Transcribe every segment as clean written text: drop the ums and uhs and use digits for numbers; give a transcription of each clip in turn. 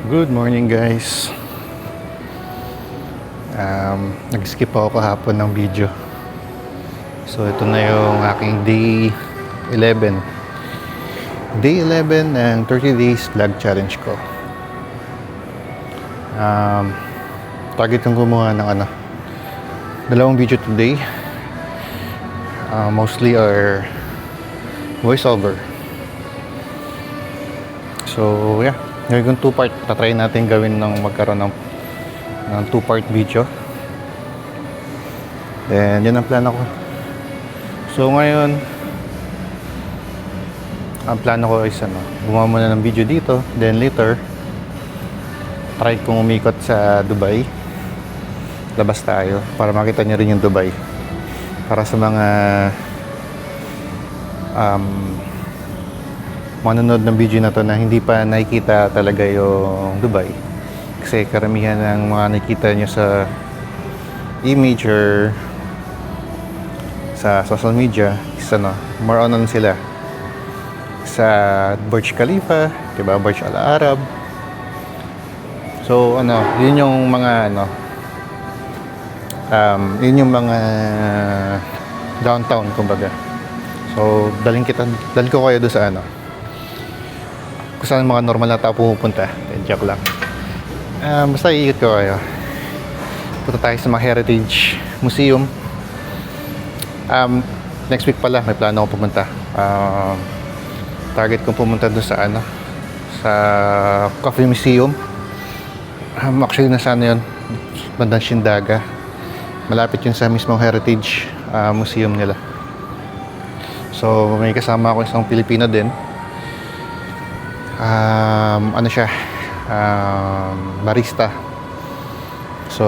Good morning guys. Nag-skip ako kahapon ng video. So ito na yung aking day 11. Day 11 ng 30 days vlog challenge ko. Target kong gumawa ng dalawang video today. Mostly are voiceover. So yeah, gawin kong 2-part. Tatry natin gawin ng magkaroon ng 2-part video. Then yun ang plano ko. So ngayon, ang plano ko is gumawa muna ng video dito. Then later, try kong umikot sa Dubai. Labas tayo para makita nyo rin yung Dubai. Para sa mga manonood ng video na to na hindi pa nakikita talaga yung Dubai. Kasi karamihan ng mga nakikita nyo sa image or sa social media is more on sila sa Burj Khalifa, diba? Burj Al Arab. So yun yung mga yun yung mga downtown kumbaga. So dalhin ko kayo doon sa kung saan mga normal na tao pumupunta. Joke lang. Basta iikot ko kayo. Punta tayo sa mga Heritage Museum. Next week pala may plano akong pumunta. Target kong pumunta doon sa sa Coffee Museum. Actually nasa yun, bandang Sindaga. Malapit yun sa mismong Heritage Museum nila. So may kasama ako isang Pilipino din. Siya barista. So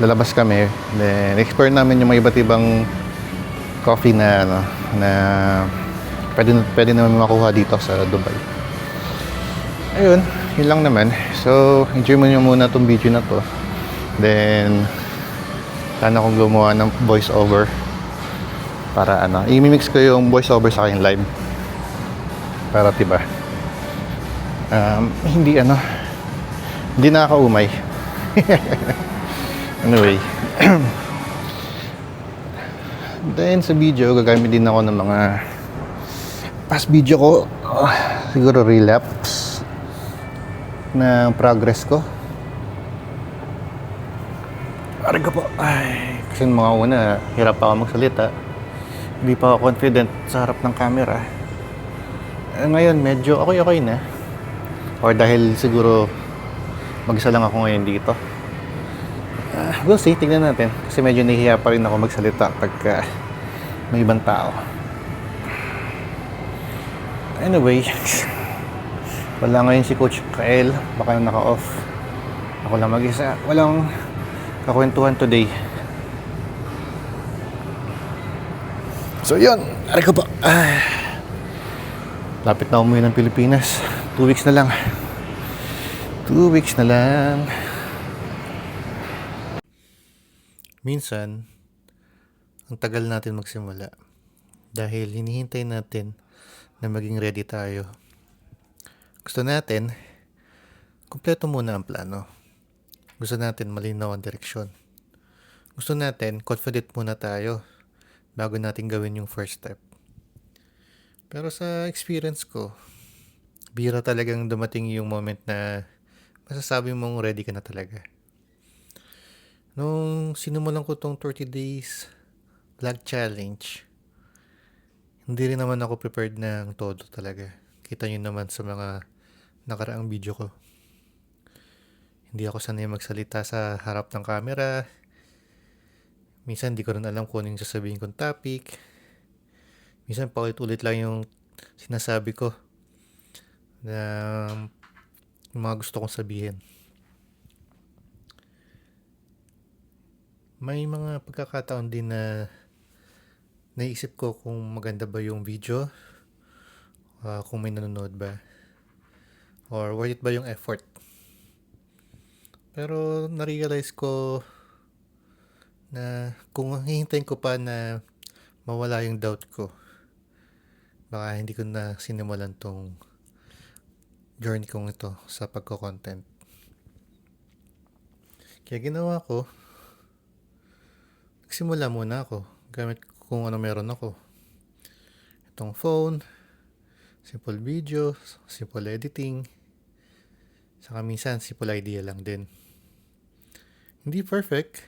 lalabas kami, then explore namin yung mga iba't ibang coffee na na pwede naman makuha dito sa Dubai. Ayun, yun lang naman. So enjoy mo nyo muna tong video na to. Then plano kong gumawa ng voice over para i-mix ko yung voice over sa aking live para diba hindi nakakaumay. Anyway, then sa video gagamit din ako ng mga past video ko, siguro relapse ng progress ko. Aray ko po. Kasi mga una hirap pa ako magsalita, hindi pa ako confident sa harap ng camera. Ngayon medyo okay na, or dahil siguro mag-isa lang ako ngayon dito. We'll see, tignan natin. Kasi medyo nahihiya pa rin ako magsalita pagka may ibang tao. Anyway, wala ngayon si Coach Kael. Baka naka-off. Ako lang mag-isa. Walang kakwentuhan today. So yun, aray ko pa. Lapit na umuwi ng Pilipinas. 2 weeks na lang. 2 weeks na lang. Minsan, ang tagal natin magsimula dahil hinihintay natin na maging ready tayo. Gusto natin, kumpleto muna ang plano. Gusto natin malinaw ang direksyon. Gusto natin, confident muna tayo bago natin gawin yung first step. Pero sa experience ko, bihira talagang dumating yung moment na masasabi mong ready ka na talaga. Nung sinimulan ko tong 30 days vlog challenge, hindi rin naman ako prepared ng todo talaga. Kita nyo naman sa mga nakaraang video ko. Hindi ako sanay magsalita sa harap ng camera. Minsan hindi ko rin alam kung ano yung sasabihin kong topic. Minsan paulit-ulit lang yung sinasabi ko na yung mga gusto kong sabihin. May mga pagkakataon din na naisip ko kung maganda ba yung video, kung may nanonood ba, or worth it ba yung effort. Pero na-realize ko na kung hihintayin ko pa na mawala yung doubt ko, baka hindi ko na sinimulan tong journey kong ito sa pagko-content. Kaya ginawa ko, nagsimula muna ako gamit kung ano meron ako. Itong phone, simple video, simple editing, saka minsan simple idea lang din. Hindi perfect,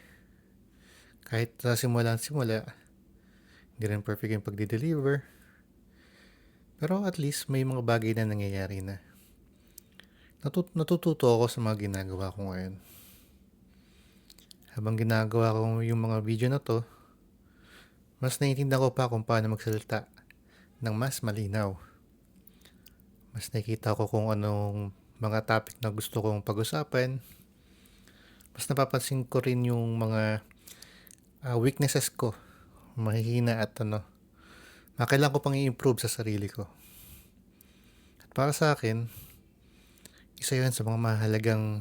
kahit sa simula, hindi rin perfect yung pagdi-deliver. Pero at least may mga bagay na nangyayari na. Natututo ako sa mga ginagawa ko ngayon. Habang ginagawa ko yung mga video na to, mas naiintindihan ko pa kung paano magsalita ng mas malinaw. Mas nakikita ko kung anong mga topic na gusto kong pag-usapan. Mas napapansin ko rin yung mga weaknesses ko, mahihina at kailangan ko pang i-improve sa sarili ko. At para sa akin, isa yun sa mga mahalagang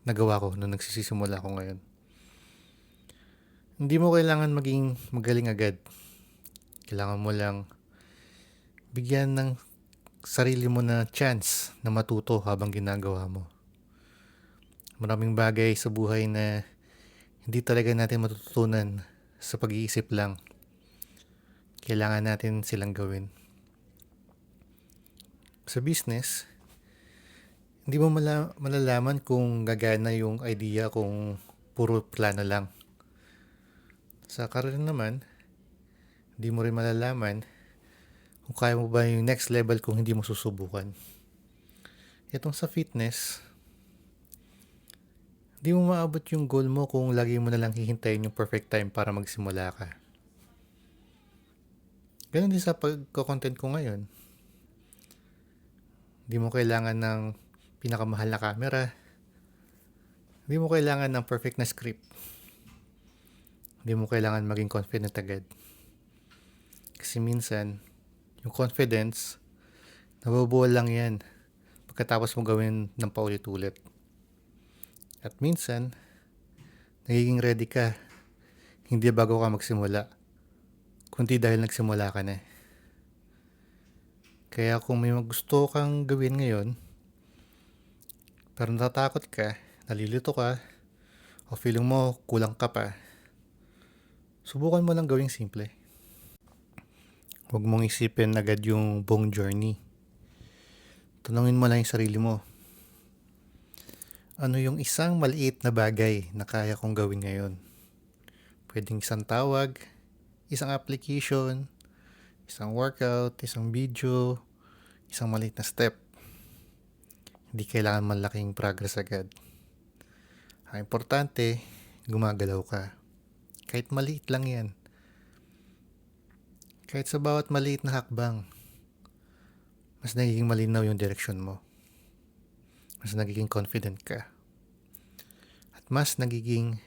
nagawa ko nung nagsisimula ko ngayon. Hindi mo kailangan maging magaling agad. Kailangan mo lang bigyan ng sarili mo na chance na matuto habang ginagawa mo. Maraming bagay sa buhay na hindi talaga natin matututunan sa pag-iisip lang. Kailangan natin silang gawin. Sa business, hindi mo malalaman kung gagana yung idea kung puro plano lang. Sa career naman, hindi mo rin malalaman kung kaya mo ba yung next level kung hindi mo susubukan. Itong sa fitness, hindi mo maabot yung goal mo kung lagi mo na lang hihintayin yung perfect time para magsimula ka. Ganun din sa pagko-content ko ngayon. Hindi mo kailangan ng pinakamahal na camera. Hindi mo kailangan ng perfect na script. Hindi mo kailangan maging confident agad. Kasi minsan, yung confidence, nabubuo lang yan pagkatapos mo gawin ng paulit-ulit. At minsan, nagiging ready ka, hindi bago ka magsimula, kundi dahil nagsimula ka na. Kaya kung may gusto kang gawin ngayon, pero natatakot ka, nalilito ka, o feeling mo kulang ka pa, subukan mo lang gawing simple. Huwag mong isipin agad yung buong journey. Tanungin mo lang yung sarili mo. Ano yung isang maliit na bagay na kaya kong gawin ngayon? Pwedeng isang tawag, isang application, isang workout, isang video, isang maliit na step. Hindi kailangan malaking progress agad. Ang importante, gumagalaw ka. Kahit maliit lang yan. Kahit sa bawat maliit na hakbang, mas nagiging malinaw yung direction mo. Mas nagiging confident ka. At mas nagiging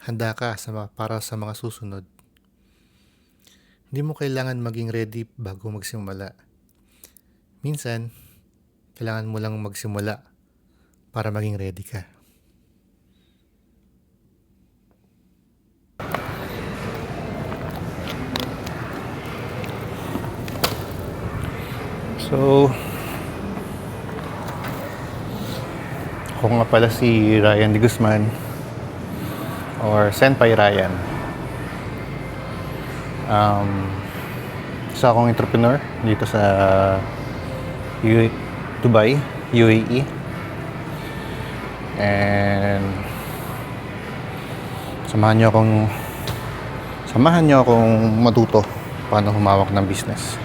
handa ka para sa mga susunod. Hindi mo kailangan maging ready bago magsimula. Minsan, kailangan mo lang magsimula para maging ready ka. So, ako nga pala si Ryan De Guzman or Senpai Ryan. Isa akong entrepreneur dito sa Dubai, UAE. And samahan niyo akong matuto paano humawak ng business.